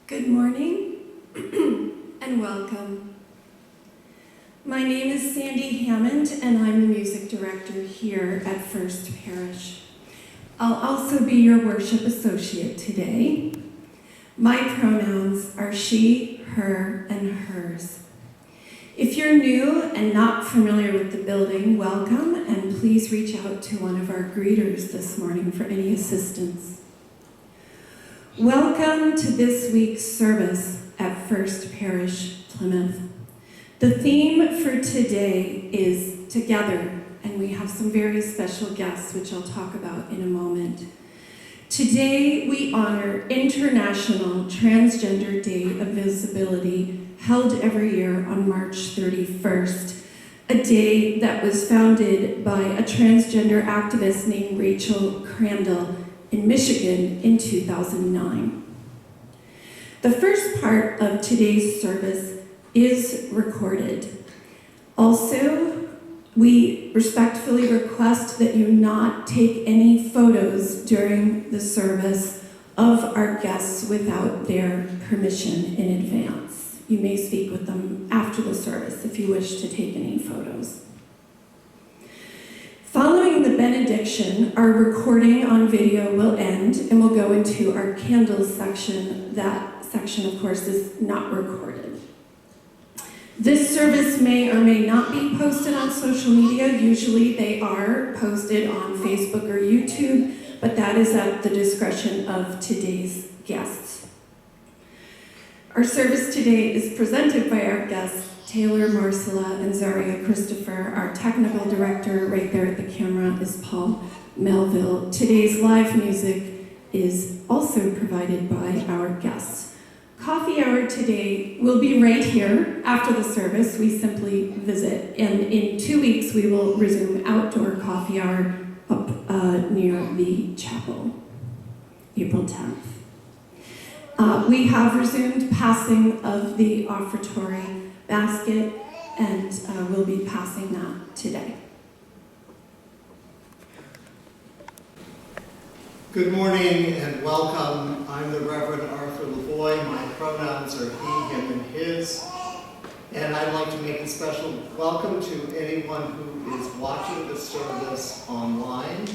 Good morning and welcome. My name is Sandi Hammond and I'm the music director here at First Parish. I'll also be your worship associate today. My pronouns are she, her, and hers. If you're new and not familiar with the building, welcome, and please reach out to one of our greeters this morning for any assistance. Welcome to this week's service at First Parish Plymouth. The theme for today is Together, and we have some very special guests, which I'll talk about in a moment. Today, we honor International Transgender Day of Visibility, held every year on March 31st, a day that was founded by a transgender activist named Rachel Crandall in Michigan in 2009. The first part of today's service is recorded. Also, we respectfully request that you not take any photos during the service of our guests without their permission in advance. You may speak with them after the service if you wish to take any photos. Following the benediction, our recording on video will end and we'll go into our candles section. That section, of course, is not recorded. This service may or may not be posted on social media. Usually they are posted on Facebook or YouTube, but that is at the discretion of today's guests. Our service today is presented by our guests, Taylor, Marsyla, and Zaria Christopher. Our technical director right there at the camera is Paul Melville. Today's live music is also provided by our guests. Coffee hour today will be right here after the service. We simply visit, and in 2 weeks we will resume outdoor coffee hour up near the chapel, April 10th. We have resumed passing of the offertory basket, and we'll be passing that today. Good morning and welcome. I'm the Reverend Arthur Lavoie. My pronouns are he, him, and his. And I'd like to make a special welcome to anyone who is watching the service online.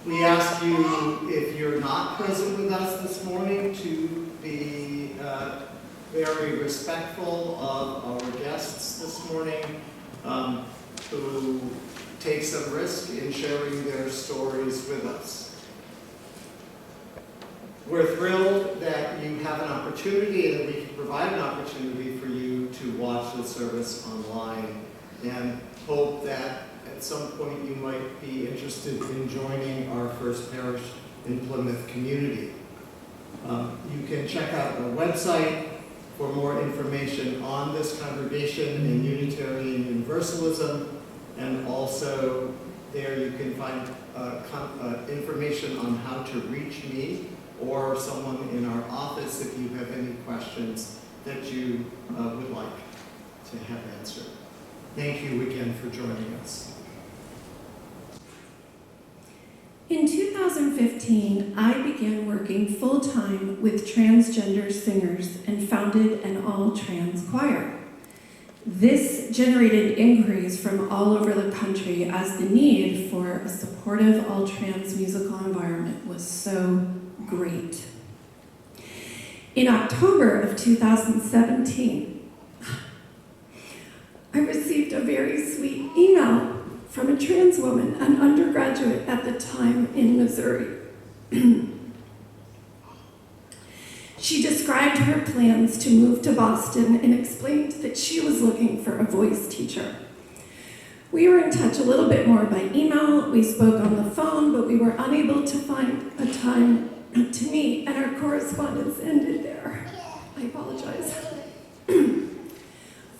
We ask you, if you're not present with us this morning, to be very respectful of our guests this morning who take some risk in sharing their stories with us. We're thrilled that you have an opportunity and that we can provide an opportunity for you to watch the service online, and hope that at some point you might be interested in joining our First Parish in Plymouth community. You can check out our website for more information on this congregation in Unitarian Universalism, and also there you can find information on how to reach me or someone in our office if you have any questions that you would like to have answered. Thank you again for joining us. In 2015, I began working full-time with transgender singers and founded an all-trans choir. This generated inquiries from all over the country as the need for a supportive all-trans musical environment was so great. In October of 2017, I received a very sweet email from a trans woman, an undergraduate at the time in Missouri. She described her plans to move to Boston and explained that she was looking for a voice teacher. We were in touch a little bit more by email. We spoke on the phone, but we were unable to find a time to meet, and our correspondence ended there. I apologize.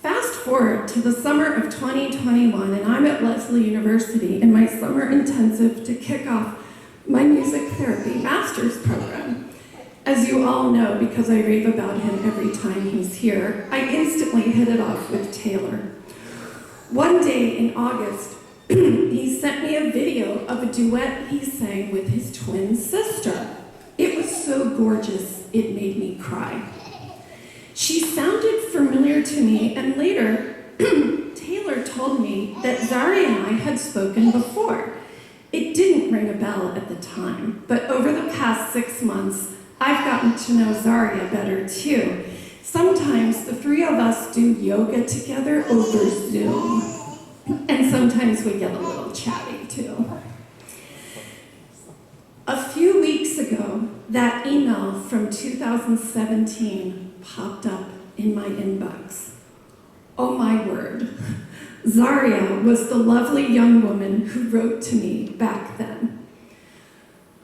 Fast forward to the summer of 2021, and I'm at Lesley University in my summer intensive to kick off my music therapy master's program. As you all know, because I rave about him every time he's here, I instantly hit it off with Taylor. One day in August, he sent me a video of a duet he sang with his twin sister. It was so so gorgeous it made me cry. She sounded familiar to me, and later, Taylor told me that Zaria and I had spoken before. It didn't ring a bell at the time, but over the past 6 months, I've gotten to know Zaria better too. Sometimes the three of us do yoga together over Zoom, and sometimes we get a little chatty too. A few weeks ago, that email from 2017 popped up in my inbox. Oh my word. Zaria was the lovely young woman who wrote to me back then.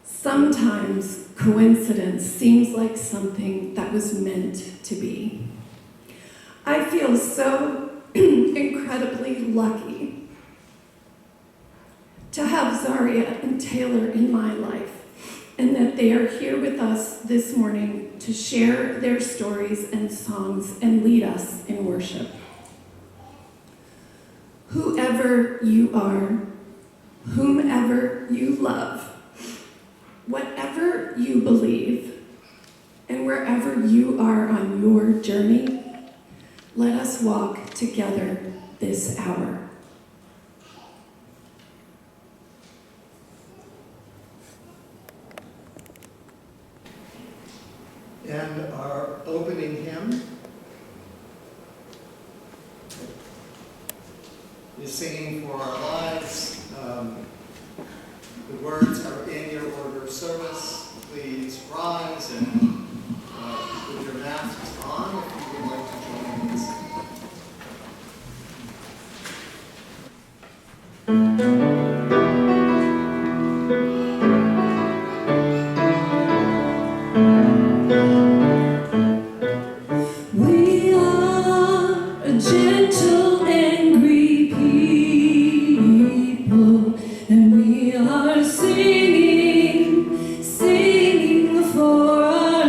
Sometimes coincidence seems like something that was meant to be. I feel so incredibly lucky to have Zaria and Taylor in my life, and that they are here with us this morning to share their stories and songs and lead us in worship. Whoever you are, whomever you love, whatever you believe, and wherever you are on your journey, let us walk together this hour. And our opening hymn is Singing for Our Lives. The words are in your order of service. Please rise and with your masks on if you would like to join in singing. We are a gentle, angry people, and we are singing for our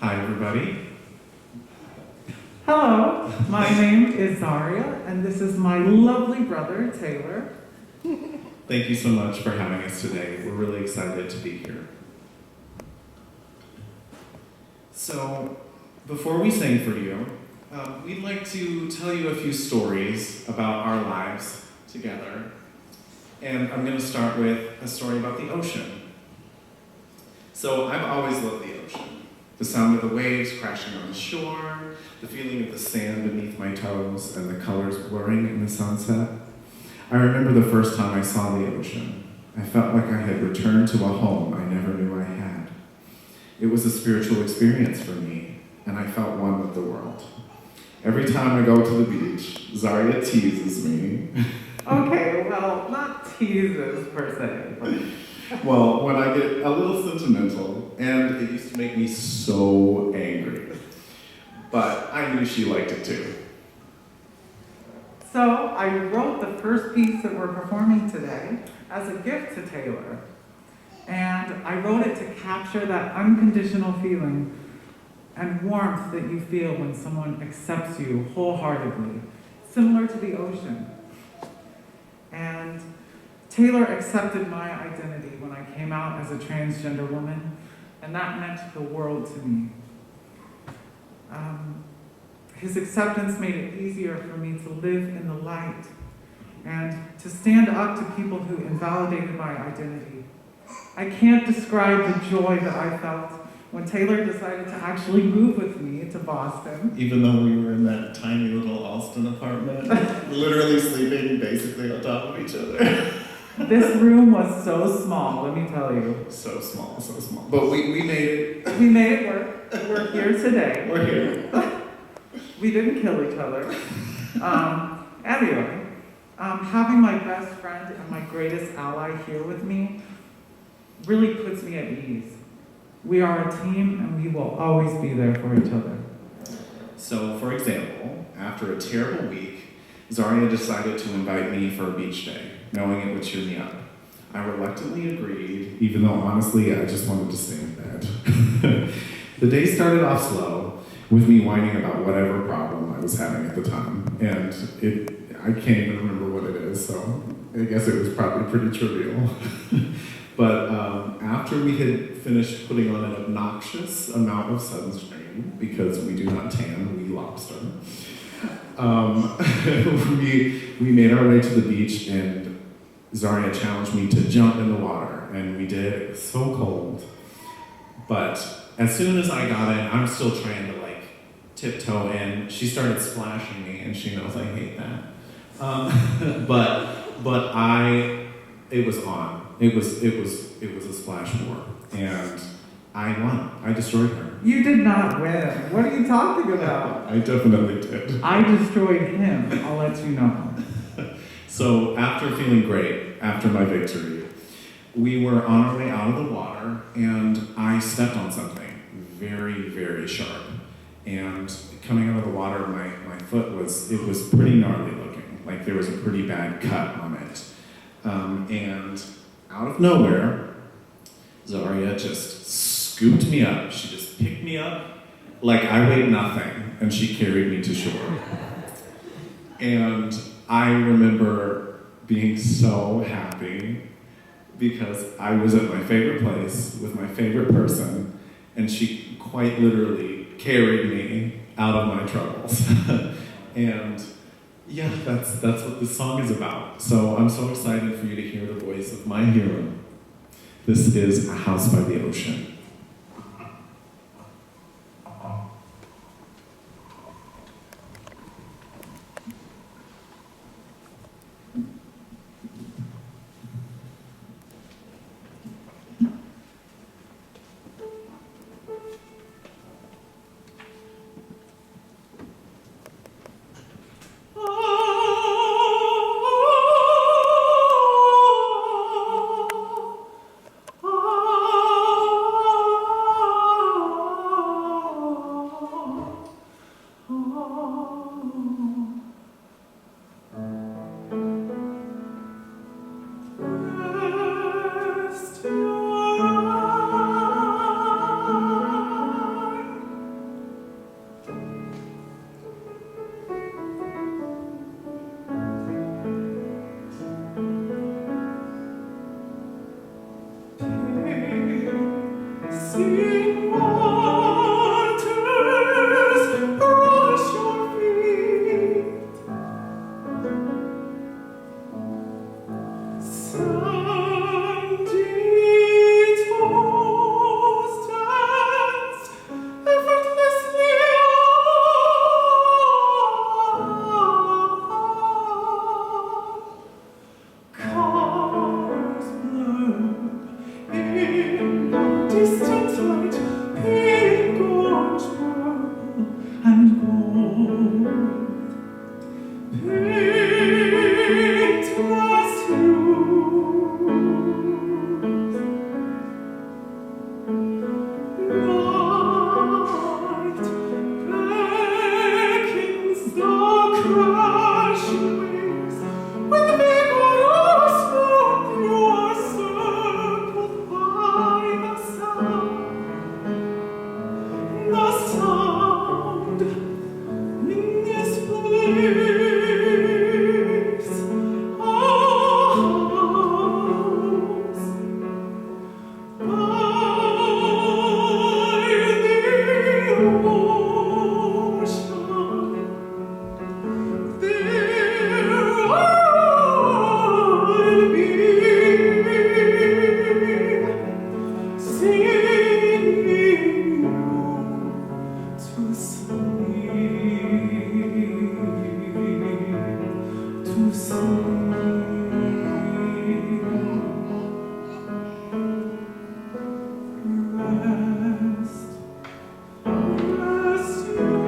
Hi, everybody. Hello, my name is Zaria, and this is my lovely brother, Taylor. Thank you so much for having us today. We're really excited to be here. So, before we sing for you, we'd like to tell you a few stories about our lives together. And I'm going to start with a story about the ocean. So, I've always loved the ocean. The sound of the waves crashing on the shore, the feeling of the sand beneath my toes, and the colors blurring in the sunset. I remember the first time I saw the ocean. I felt like I had returned to a home I never knew I had. It was a spiritual experience for me, and I felt one with the world. Every time I go to the beach, Zaria teases me. Okay, well, not teases per se, but... Well, when I get a little sentimental, and it used to make me so angry. But I knew she liked it too. So, I wrote the first piece that we're performing today as a gift to Taylor. And I wrote it to capture that unconditional feeling and warmth that you feel when someone accepts you wholeheartedly, similar to the ocean. And Taylor accepted my identity when I came out as a transgender woman, and that meant the world to me. His acceptance made it easier for me to live in the light and to stand up to people who invalidated my identity. I can't describe the joy that I felt when Taylor decided to actually move with me to Boston. Even though we were in that tiny little Alston apartment, literally sleeping basically on top of each other. This room was so small, let me tell you. So small, so small. But we made it. We made it work. We're here today. We're here. We didn't kill each other. Anyway, having my best friend and my greatest ally here with me really puts me at ease. We are a team and we will always be there for each other. So, for example, after a terrible week, Zaria decided to invite me for a beach day, knowing it would cheer me up. I reluctantly agreed, even though honestly I just wanted to stay in bed. The day started off slow, with me whining about whatever problem I was having at the time, and I can't even remember what it is, so I guess it was probably pretty trivial. But after we had finished putting on an obnoxious amount of sunscreen, because we do not tan, we lobster, we made our way to the beach, and Zaria challenged me to jump in the water, and we did. It was so cold. But as soon as I got in, I'm still trying to tiptoe in. She started splashing me, and she knows I hate that. It was on. It was a splash war, and I won. I destroyed her. You did not win. What are you talking about? I definitely did. I destroyed him, I'll let you know. So after feeling great, after my victory, we were on our way out of the water, and I stepped on something very, very sharp. And coming out of the water, my foot was pretty gnarly looking. Like there was a pretty bad cut on it. And out of nowhere, Zaria just scooped me up. She just picked me up like I weighed nothing, and she carried me to shore. And I remember being so happy because I was at my favorite place with my favorite person, and she quite literally carried me out of my troubles. And yeah, that's what this song is about. So I'm so excited for you to hear the voice of my hero. This is A House by the Ocean. Oh Rushing waters, rush your feet. Sandi toes dance effortlessly on. Colors blur in the distant light, pink, orange, purple, and gold. Paintless hues. Night beckons the crashing waves. With vigorous foot you are circled by the sound. The sound in this place, a house by the ocean. There I'll be, singing you to sleep, to sleep. Rest, rest your eye.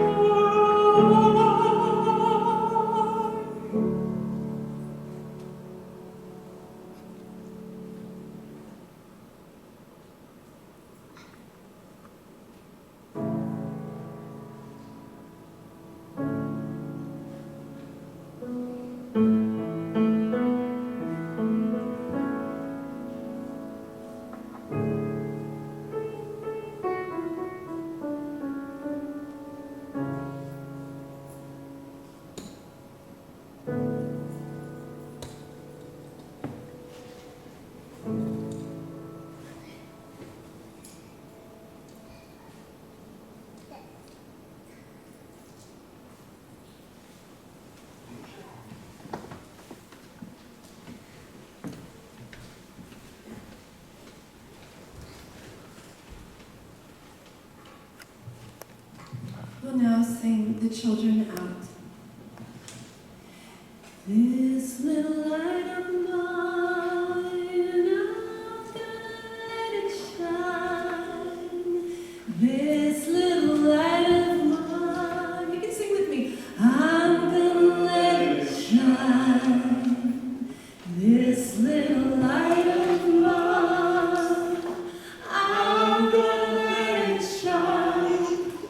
We'll now sing The Children Out. This little light of mine, I'm gonna let it shine. This little light of mine, you can sing with me. I'm gonna let it shine. This little light of mine, I'm gonna let it shine.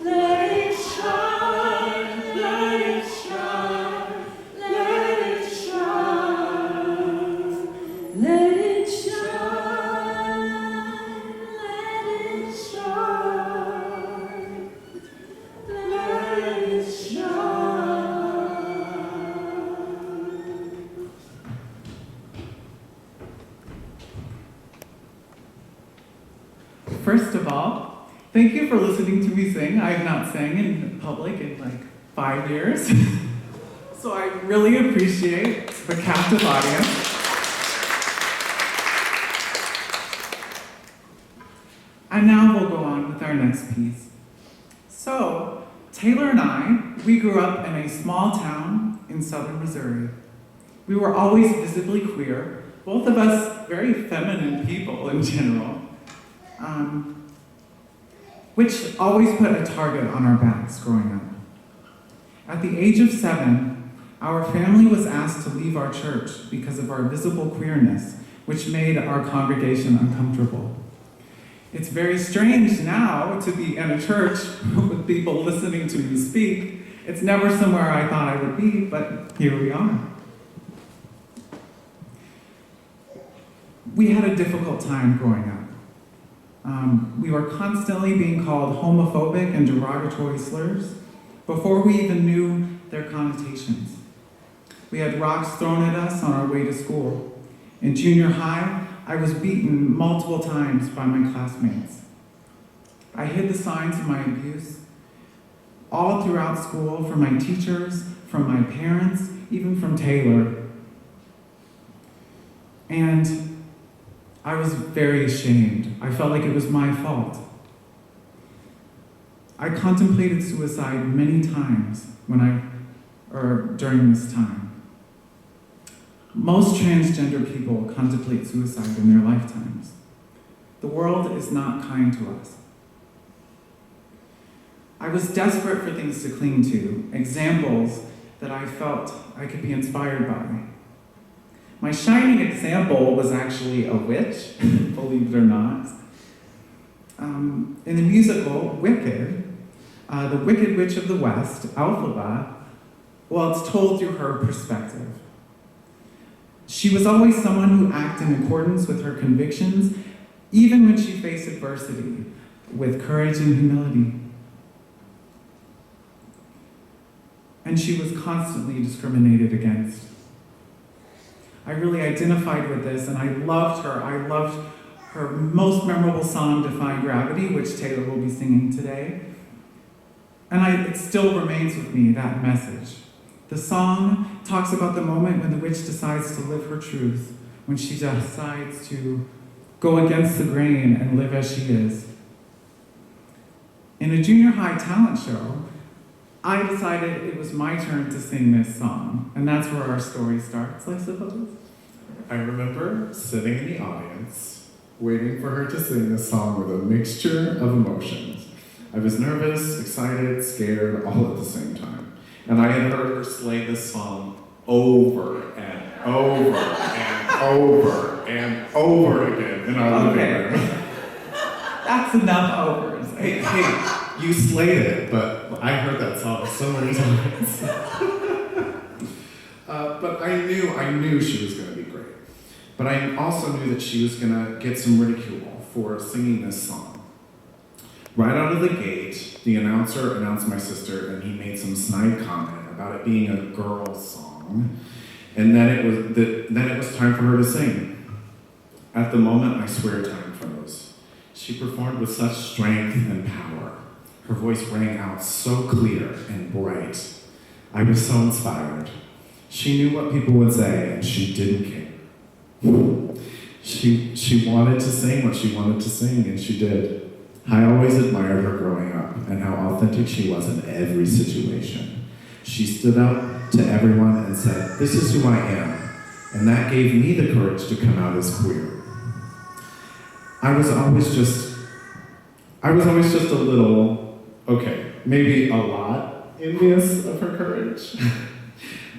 Let it shine, let it shine, let it shine, let it shine, let it shine, let it shine. First of all, thank you for listening to me sing. I have not sang in public in like 5 years. So I really appreciate the captive audience. And now we'll go on with our next piece. So, Taylor and I, we grew up in a small town in southern Missouri. We were always visibly queer, both of us very feminine people in general. Which always put a target on our backs growing up. At the age of 7, our family was asked to leave our church because of our visible queerness, which made our congregation uncomfortable. It's very strange now to be in a church with people listening to me speak. It's never somewhere I thought I would be, but here we are. We had a difficult time growing up. We were constantly being called homophobic and derogatory slurs before we even knew their connotations. We had rocks thrown at us on our way to school. In junior high, I was beaten multiple times by my classmates. I hid the signs of my abuse all throughout school, from my teachers, from my parents, even from Taylor. And I was very ashamed. I felt like it was my fault. I contemplated suicide many times during this time. Most transgender people contemplate suicide in their lifetimes. The world is not kind to us. I was desperate for things to cling to, examples that I felt I could be inspired by. My shining example was actually a witch, believe it or not. In the musical Wicked, the Wicked Witch of the West, Elphaba, well, it's told through her perspective. She was always someone who acted in accordance with her convictions, even when she faced adversity, with courage and humility. And she was constantly discriminated against. I really identified with this, and I loved her. I loved her most memorable song, Defying Gravity, which Taylor will be singing today. And it still remains with me, that message. The song talks about the moment when the witch decides to live her truth, when she decides to go against the grain and live as she is. In a junior high talent show, I decided it was my turn to sing this song, and that's where our story starts, I suppose. I remember sitting in the audience, waiting for her to sing this song with a mixture of emotions. I was nervous, excited, scared, all at the same time. And I had heard her slay this song over and over and over and over again in our living room. That's enough overs. Hey, you slayed it, but I heard that song so many times. But I knew she was going to be great. But I also knew that she was going to get some ridicule for singing this song. Right out of the gate, the announcer announced my sister, and he made some snide comment about it being a girl's song, and then it was time for her to sing. At the moment, I swear time froze. She performed with such strength and power. Her voice rang out so clear and bright. I was so inspired. She knew what people would say, and she didn't care. She wanted to sing what she wanted to sing, and she did. I always admired her growing up and how authentic she was in every situation. She stood up to everyone and said, "This is who I am," and that gave me the courage to come out as queer. I was always just a little, okay, maybe a lot envious of her courage.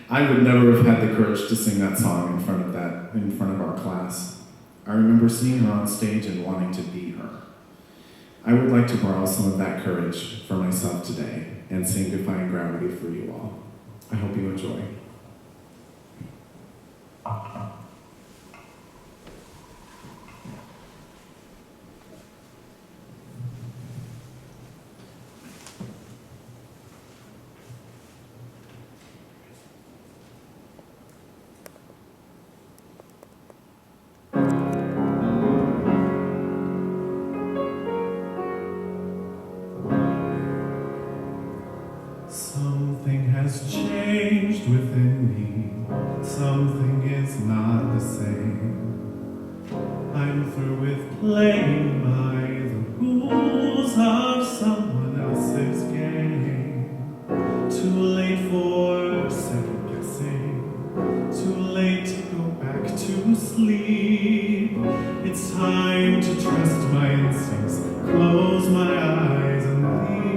I would never have had the courage to sing that song in front of our class. I remember seeing her on stage and wanting to be her. I would like to borrow some of that courage for myself today and sing Defying Gravity for you all. I hope you enjoy. Something has changed within me. Something is not the same. I'm through with playing by the rules of someone else's game. Too late for second guessing. Too late to go back to sleep. It's time to trust my instincts. Close my eyes and leave.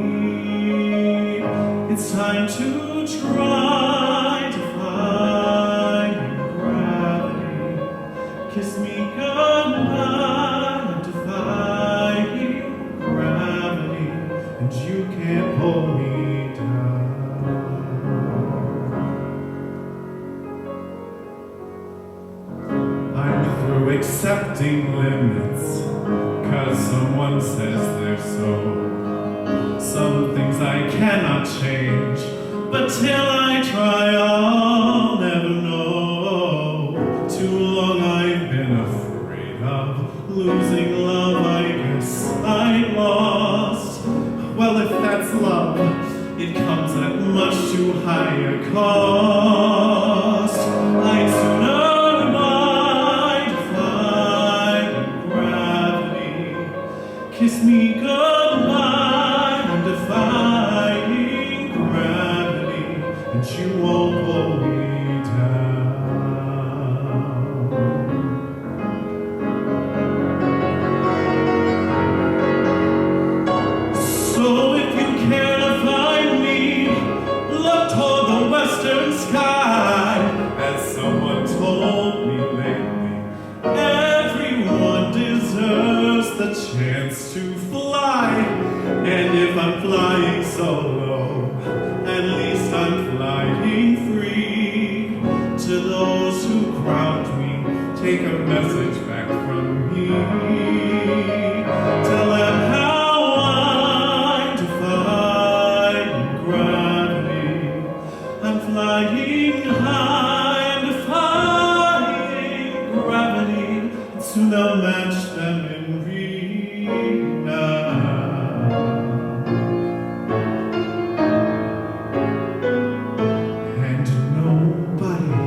It's time to try to find gravity. Kiss me goodnight and defy gravity, and you can't pull me down. I'm through accepting limits, 'cause someone says they're so. Some things I cannot change, but till I try, I'll never know. Too long I've been afraid of losing love, I guess I lost. higher cost. I'd sooner mind defying gravity. Kiss me goodbye, I'm defying gravity, and you won't pull me down. So if you care to find me, look toward the western sky. As someone told me lately, everyone deserves the chance to fly. And if I'm flying solo, at least I'm flying free. To those who ground me, take a message back from me. Tell them how I'm defying gravity. I'm flying high and defying gravity. And soon I'll match them in and nobody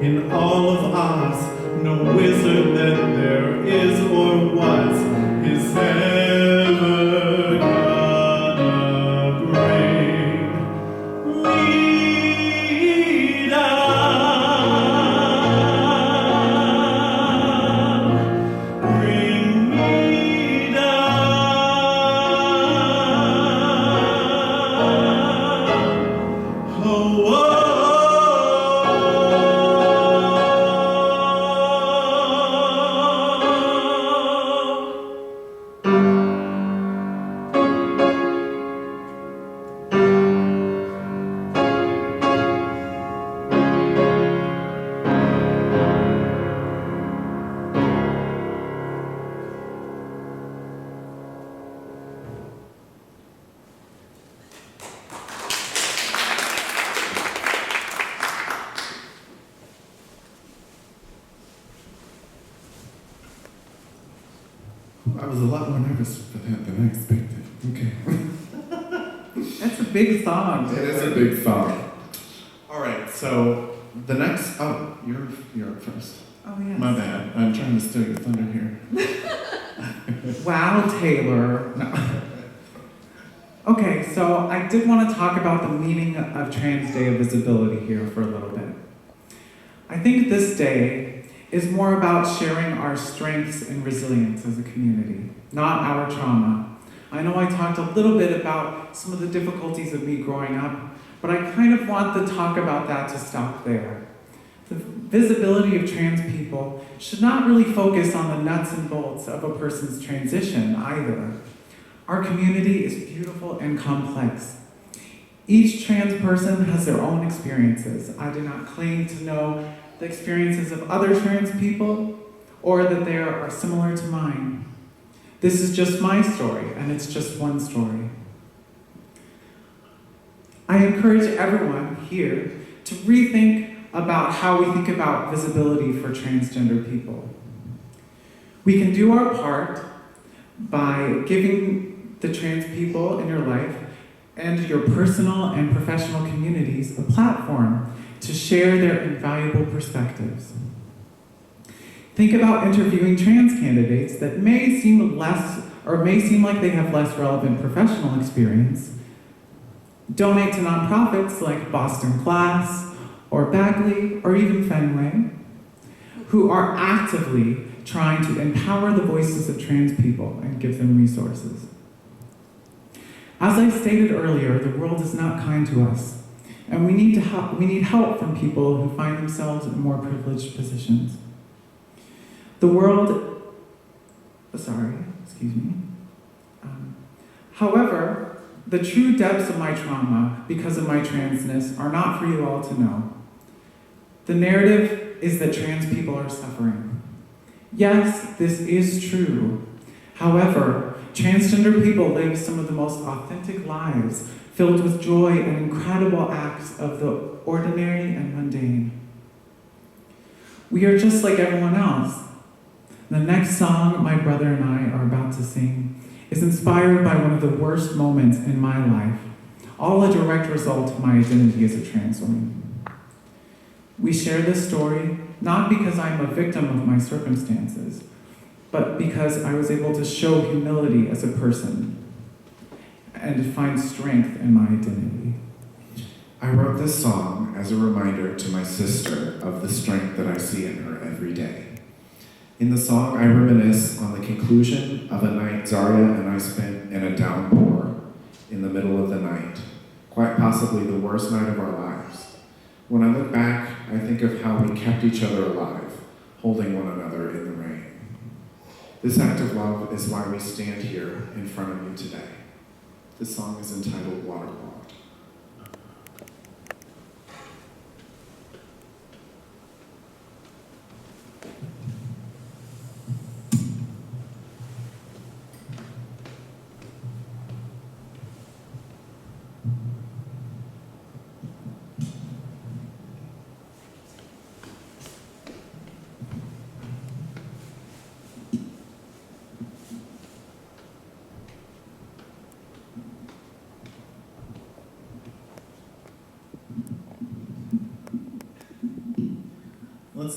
in all of Oz, no wizard that there is or was, is ever gonna bring me down. Bring me down. Oh, I was a lot more nervous for that than I expected. Okay. That's a big song. It is a big song. All right, so the next, you're up first. Oh, yes. My bad. I'm trying to steal your thunder here. Wow, Taylor. No. Okay, so I did want to talk about the meaning of Trans Day of Visibility here for a little bit. I think this day is more about sharing our strengths and resilience as a community, not our trauma. I know I talked a little bit about some of the difficulties of me growing up, but I kind of want the talk about that to stop there. The visibility of trans people should not really focus on the nuts and bolts of a person's transition either. Our community is beautiful and complex. Each trans person has their own experiences. I do not claim to know the experiences of other trans people or that they are similar to mine. This is just my story, and it's just one story. I encourage everyone here to rethink about how we think about visibility for transgender people. We can do our part by giving the trans people in your life and your personal and professional communities a platform to share their invaluable perspectives. Think about interviewing trans candidates that may seem like they have less relevant professional experience. Donate to nonprofits like Boston Class or Bagley or even Fenway, who are actively trying to empower the voices of trans people and give them resources. As I stated earlier, the world is not kind to us, and we need help from people who find themselves in more privileged positions. However, the true depths of my trauma because of my transness are not for you all to know. The narrative is that trans people are suffering. Yes, this is true. However, transgender people live some of the most authentic lives, filled with joy and incredible acts of the ordinary and mundane. We are just like everyone else. The next song my brother and I are about to sing is inspired by one of the worst moments in my life. all a direct result of my identity as a trans woman. We share this story not because I'm a victim of my circumstances, but because I was able to show humility as a person and to find strength in my identity. I wrote this song as a reminder to my sister of the strength that I see in her every day. In the song, I reminisce on the conclusion of a night Zaria and I spent in a downpour in the middle of the night, quite possibly the worst night of our lives. When I look back, I think of how we kept each other alive, holding one another in the rain. This act of love is why we stand here in front of you today. This song is entitled Waterlogged.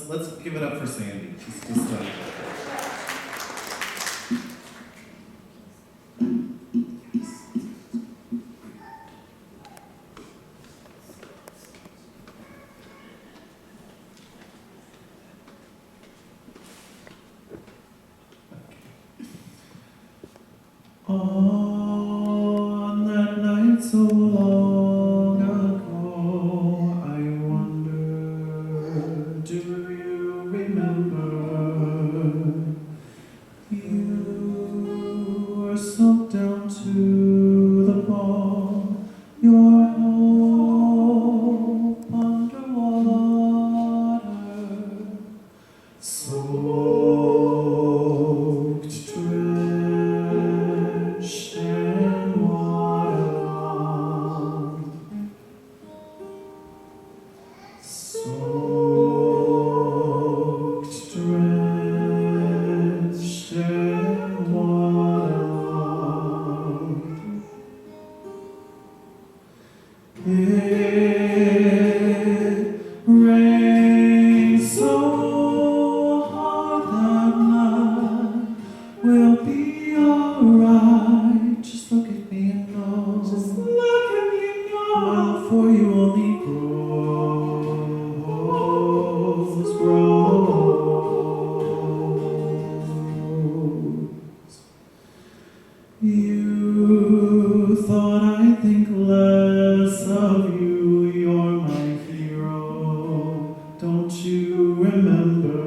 Let's give it up for Sandi. She's just on that night so long ago, I wonder, do you remember? You were sunk down to the bone, your hope underwater, soaked, drenched, and waterlogged. Soaked, drenched, and waterlogged. It rained so hard that night. We'll be alright. Just look at me and know. Just look at me and know. My love for you only grows, grows. You thought I'd think less of you. You're my hero. Don't you remember?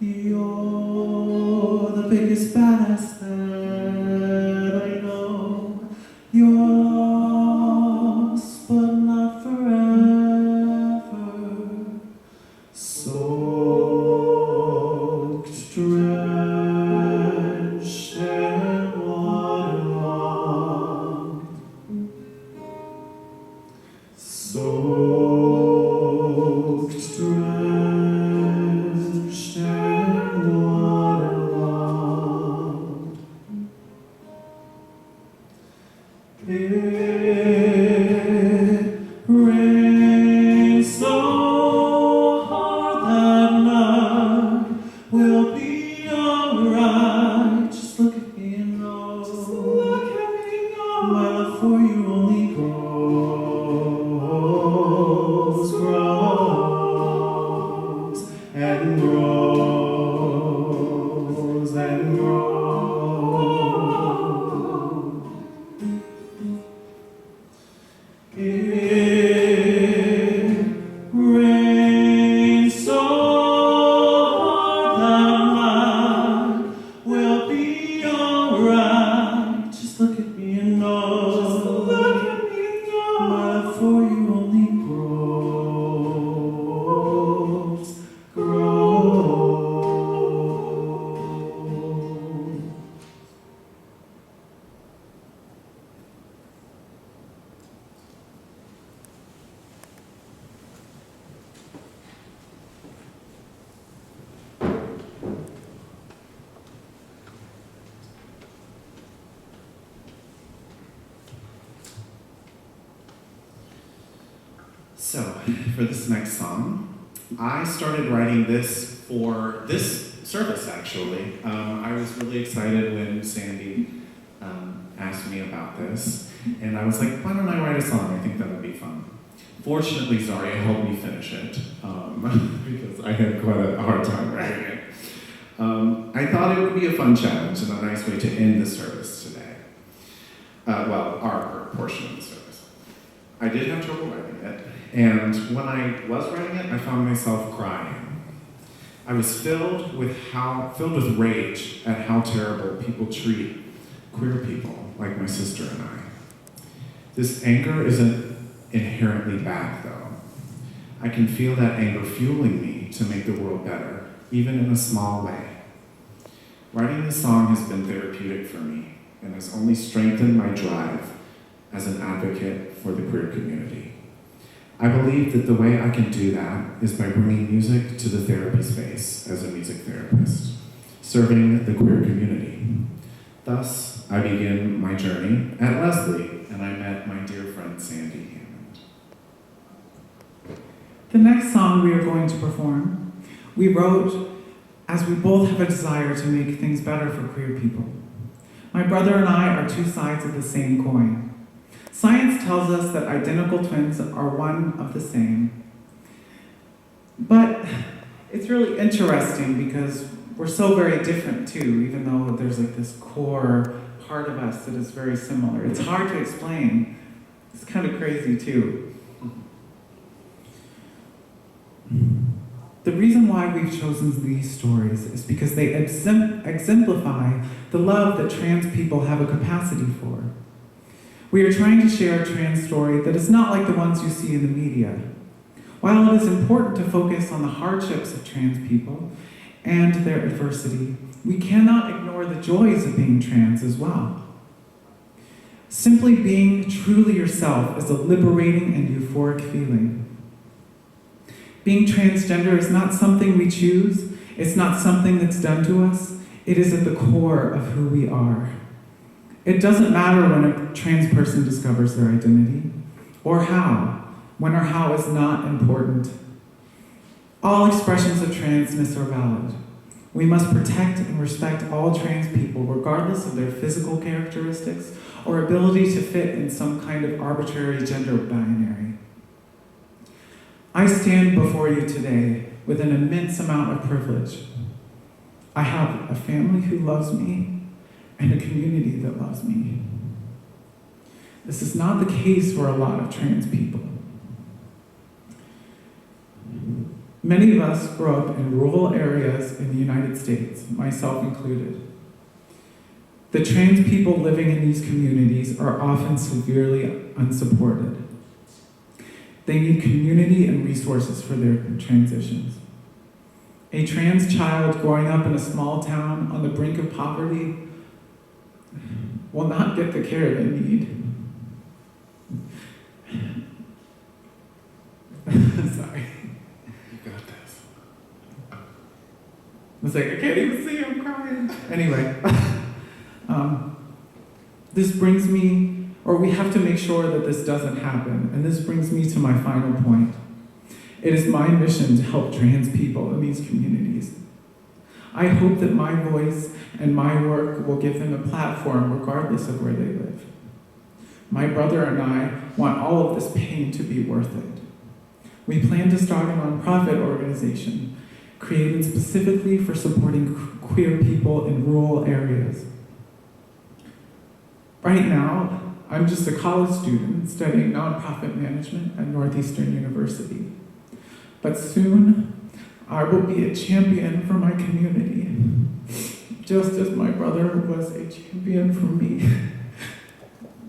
You're the biggest badass that I know. You're lost, but not forever. Soaked, drenched, and waterlogged. Soaked, drenched, and waterlogged. It rained so hard that night. We'll be alright. Just look at me and know. Just look at me and know. My love for you only grows, grows, and grows, and grows. It rained so hard that night. We'll be alright. Just look at me and know. Just look at me and know. My love for you only grows, grows. So, for this next song, I started writing this for this service, actually. I was really excited when Sandi asked me about this, and I was like, why don't I write a song? I think that would be fun. Fortunately, Zaria helped me finish it, because I had quite a hard time writing it. I thought it would be a fun challenge and a nice way to end the service today. Well, our portion of the service. I did have trouble writing it, and when I was writing it, I found myself crying. I was filled with rage at how terrible people treat queer people like my sister and I. This anger isn't inherently bad, though. I can feel that anger fueling me to make the world better, even in a small way. Writing this song has been therapeutic for me and has only strengthened my drive as an advocate for the queer community. I believe that the way I can do that is by bringing music to the therapy space as a music therapist, serving the queer community. Thus, I begin my journey at Leslie, and I met my dear friend Sandi Hammond. The next song we are going to perform, we wrote as we both have a desire to make things better for queer people. My brother and I are two sides of the same coin. Science tells us that identical twins are one of the same. But it's really interesting because we're so very different too, even though there's like this core part of us that is very similar. It's hard to explain. It's kind of crazy too. The reason why we've chosen these stories is because they exemplify the love that trans people have a capacity for. We are trying to share a trans story that is not like the ones you see in the media. While it is important to focus on the hardships of trans people and their adversity, we cannot ignore the joys of being trans as well. Simply being truly yourself is a liberating and euphoric feeling. Being transgender is not something we choose. It's not something that's done to us. It is at the core of who we are. It doesn't matter when a trans person discovers their identity, or how, when or how is not important. All expressions of transness are valid. We must protect and respect all trans people, regardless of their physical characteristics or ability to fit in some kind of arbitrary gender binary. I stand before you today with an immense amount of privilege. I have a family who loves me and a community that loves me. This is not the case for a lot of trans people. Many of us grow up in rural areas in the United States, myself included. The trans people living in these communities are often severely unsupported. They need community and resources for their transitions. A trans child growing up in a small town on the brink of poverty will not get the care they need. Sorry. You got this. It's like, I can't even see, I'm crying. Anyway, this brings me, or we have to make sure that this doesn't happen. And this brings me to my final point. It is my mission to help trans people in these communities. I hope that my voice and my work will give them a platform regardless of where they live. My brother and I want all of this pain to be worth it. We plan to start a nonprofit organization created specifically for supporting queer people in rural areas. Right now, I'm just a college student studying nonprofit management at Northeastern University. But soon, I will be a champion for my community, just as my brother was a champion for me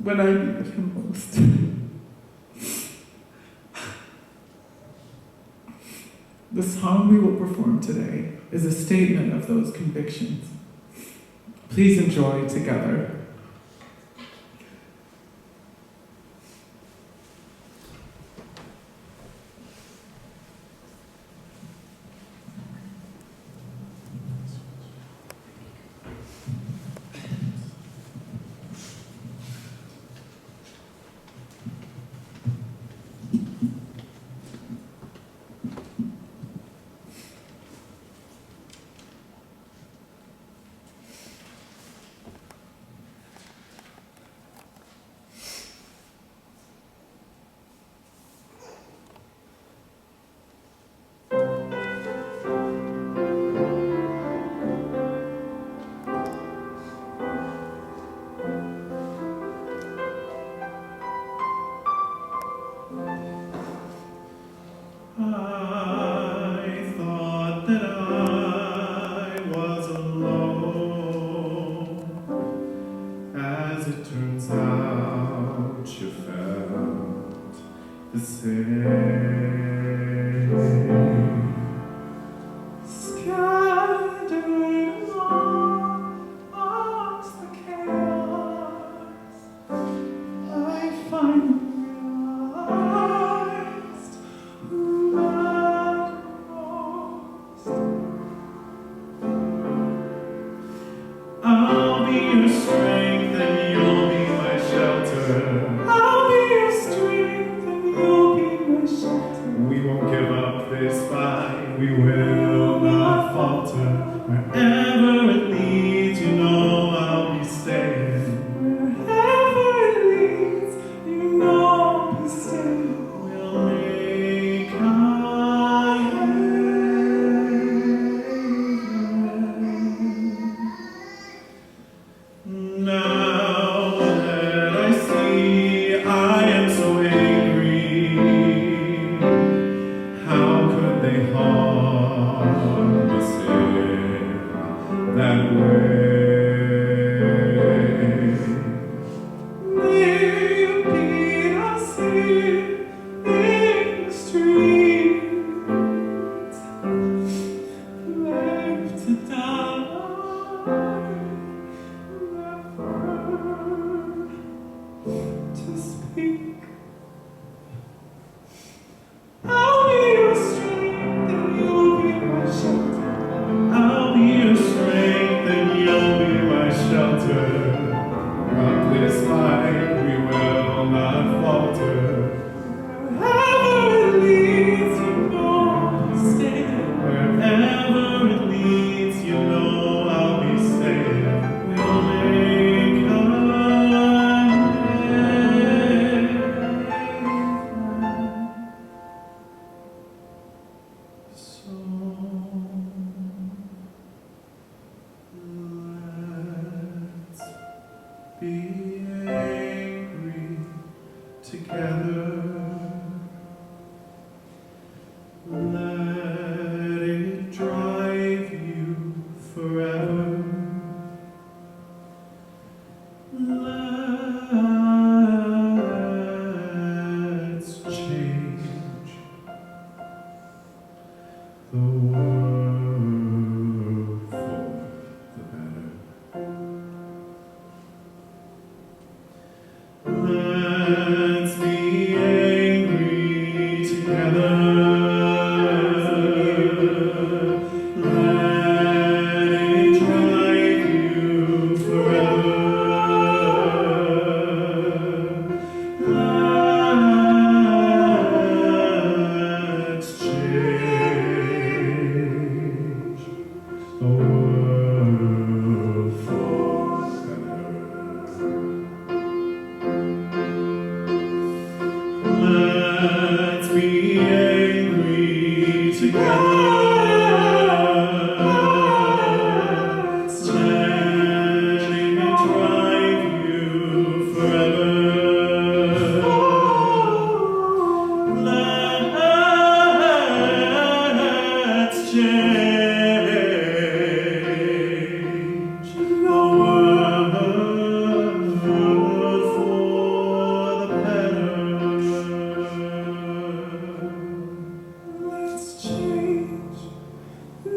when I needed him most. The song we will perform today is a statement of those convictions. Please enjoy together. I'll be your strength and you'll be my shelter. I'll be your strength and you'll be my shelter. We won't give up this fight, we will not falter. Wherever it leads, you know I'll be staying. Wherever it leads, you know I'll be staying. We'll make now that I see I am so angry, how could they harm us in that way? They beat us in the streets, left to die. To speak, I'll be your strength and you'll be my shelter. I'll be your strength and you'll be my shelter. Rock this fight, we will not falter. Wherever it leads, you know I'll stay. Wherever it leads, you know I'll be staying. We'll make be angry together. Let it drive you forever. Let's change the world for the better. Let's be angry together. Let it drive you forever. Let's change the world for the better. Let's be angry together. Letting it drive you forever. Let's change the world for the better. Let's change the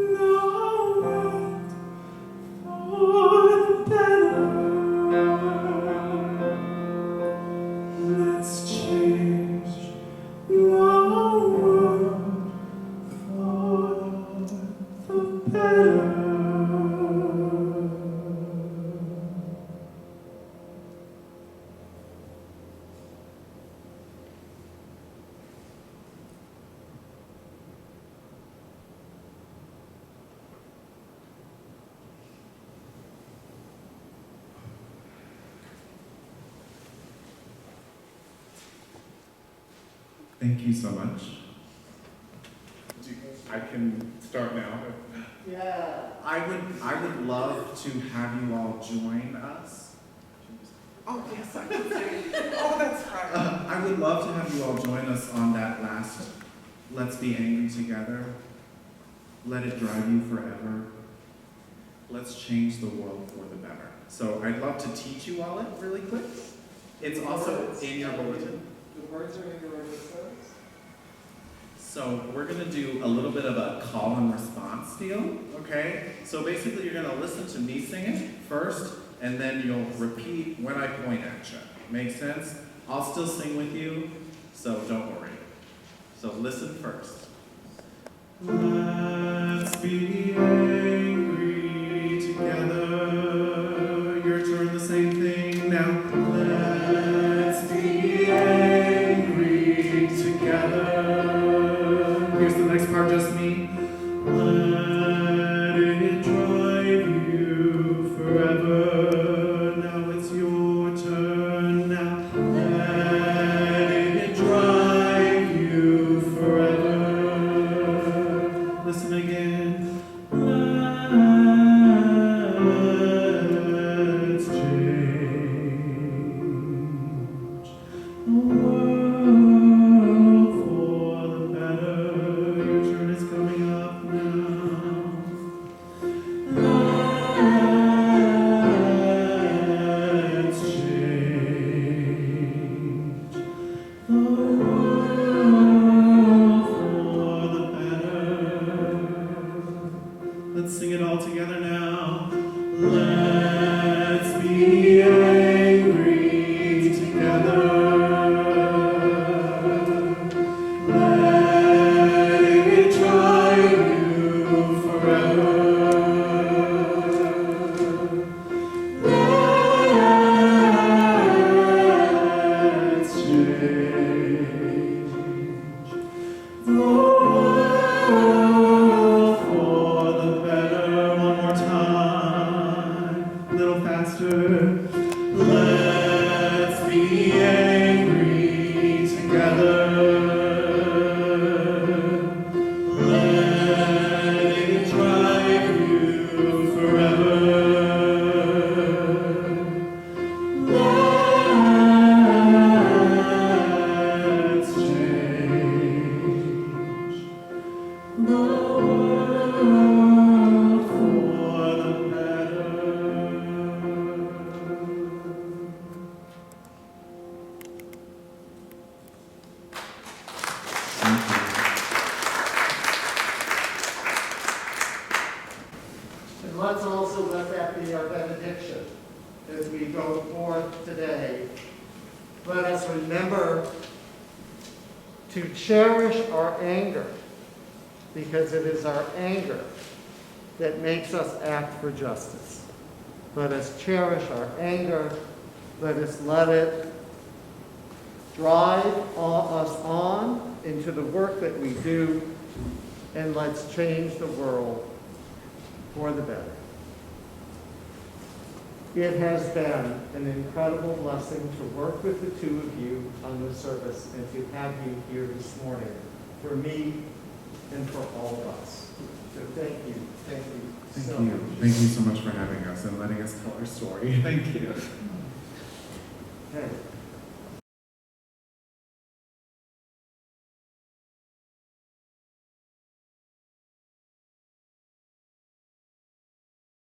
world for the better. Let's change the world for the better. Thank you so much. I can start now. Yeah. I would love to have you all join us. Oh, yes, I can say. Oh, that's right. I would love to have you all join us on that last Let's Be Angry Together. Let it drive you forever. Let's change the world for the better. So I'd love to teach you all it really quick. It's also in your bulletin. The words are in your bulletin. So we're going to do a little bit of a call and response deal, okay? So basically you're going to listen to me sing it first, and then you'll repeat when I point at you. Make sense? I'll still sing with you, so don't worry. So listen first. Let's be angry together. faster. Let's be angry together. Let it drive you forever. Let's change the world for the better. And let's also let that be our benediction as we go forth today. Let us remember to cherish our anger, because it is our anger that makes us act for justice. Let us cherish our anger. Let us let it drive us on into the work that we do, and let's change the world for the better. It has been an incredible blessing to work with the two of you on this service and to have you here this morning, for me and for all of us. So thank you Thank so you. much. Thank you so much for having us and letting us tell our story. Thank you. Okay.